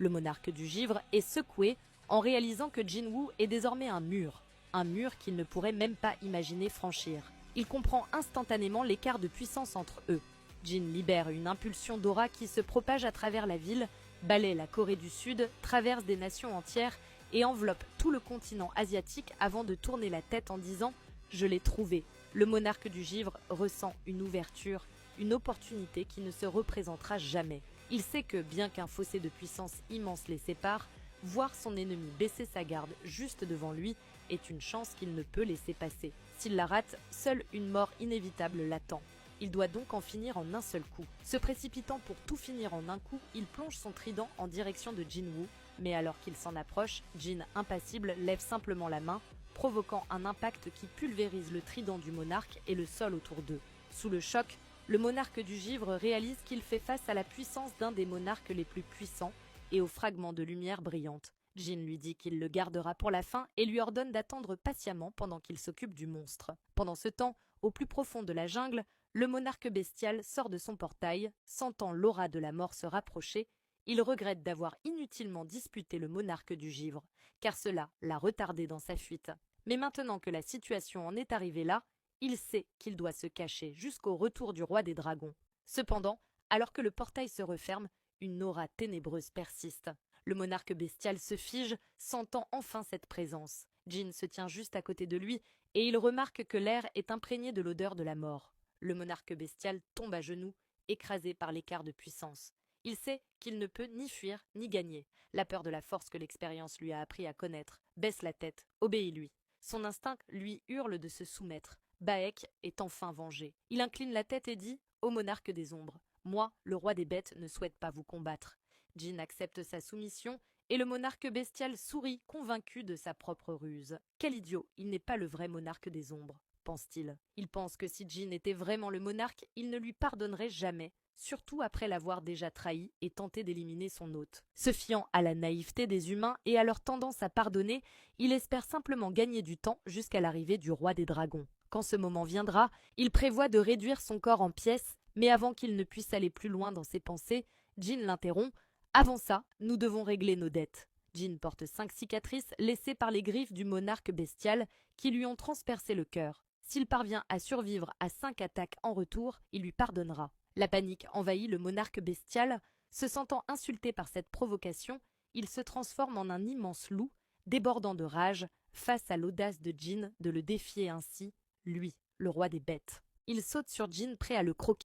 Le monarque du givre est secoué en réalisant que Jinwoo est désormais un mur qu'il ne pourrait même pas imaginer franchir. Il comprend instantanément l'écart de puissance entre eux. Jin libère une impulsion d'aura qui se propage à travers la ville, balaie la Corée du Sud, traverse des nations entières et enveloppe tout le continent asiatique avant de tourner la tête en disant « Je l'ai trouvé ». Le monarque du givre ressent une ouverture, une opportunité qui ne se représentera jamais. Il sait que, bien qu'un fossé de puissance immense les sépare, voir son ennemi baisser sa garde juste devant lui est une chance qu'il ne peut laisser passer. S'il la rate, seule une mort inévitable l'attend. Il doit donc en finir en un seul coup. Se précipitant pour tout finir en un coup, il plonge son trident en direction de Jinwoo, mais alors qu'il s'en approche, Jin, impassible, lève simplement la main, provoquant un impact qui pulvérise le trident du monarque et le sol autour d'eux. Sous le choc, le monarque du givre réalise qu'il fait face à la puissance d'un des monarques les plus puissants et aux fragments de lumière brillante. Jin lui dit qu'il le gardera pour la fin et lui ordonne d'attendre patiemment pendant qu'il s'occupe du monstre. Pendant ce temps, au plus profond de la jungle, le monarque bestial sort de son portail, sentant l'aura de la mort se rapprocher. Il regrette d'avoir inutilement disputé le monarque du givre, car cela l'a retardé dans sa fuite. Mais maintenant que la situation en est arrivée là, il sait qu'il doit se cacher jusqu'au retour du roi des dragons. Cependant, alors que le portail se referme, une aura ténébreuse persiste. Le monarque bestial se fige, sentant enfin cette présence. Jin se tient juste à côté de lui et il remarque que l'air est imprégné de l'odeur de la mort. Le monarque bestial tombe à genoux, écrasé par l'écart de puissance. Il sait qu'il ne peut ni fuir ni gagner. La peur de la force que l'expérience lui a appris à connaître baisse la tête, obéit-lui. Son instinct lui hurle de se soumettre. Baek est enfin vengé. Il incline la tête et dit « Ô monarque des ombres, moi, le roi des bêtes, ne souhaite pas vous combattre. » Jin accepte sa soumission et le monarque bestial sourit, convaincu de sa propre ruse. Quel idiot, il n'est pas le vrai monarque des ombres, pense-t-il. Il pense que si Jin était vraiment le monarque, il ne lui pardonnerait jamais, surtout après l'avoir déjà trahi et tenté d'éliminer son hôte. Se fiant à la naïveté des humains et à leur tendance à pardonner, il espère simplement gagner du temps jusqu'à l'arrivée du roi des dragons. Quand ce moment viendra, il prévoit de réduire son corps en pièces, mais avant qu'il ne puisse aller plus loin dans ses pensées, Jin l'interrompt. Avant ça, nous devons régler nos dettes. Jin porte 5 cicatrices laissées par les griffes du monarque bestial qui lui ont transpercé le cœur. S'il parvient à survivre à 5 attaques en retour, il lui pardonnera. La panique envahit le monarque bestial. Se sentant insulté par cette provocation, il se transforme en un immense loup, débordant de rage, face à l'audace de Jin de le défier ainsi, lui, le roi des bêtes. Il saute sur Jin prêt à le croquer.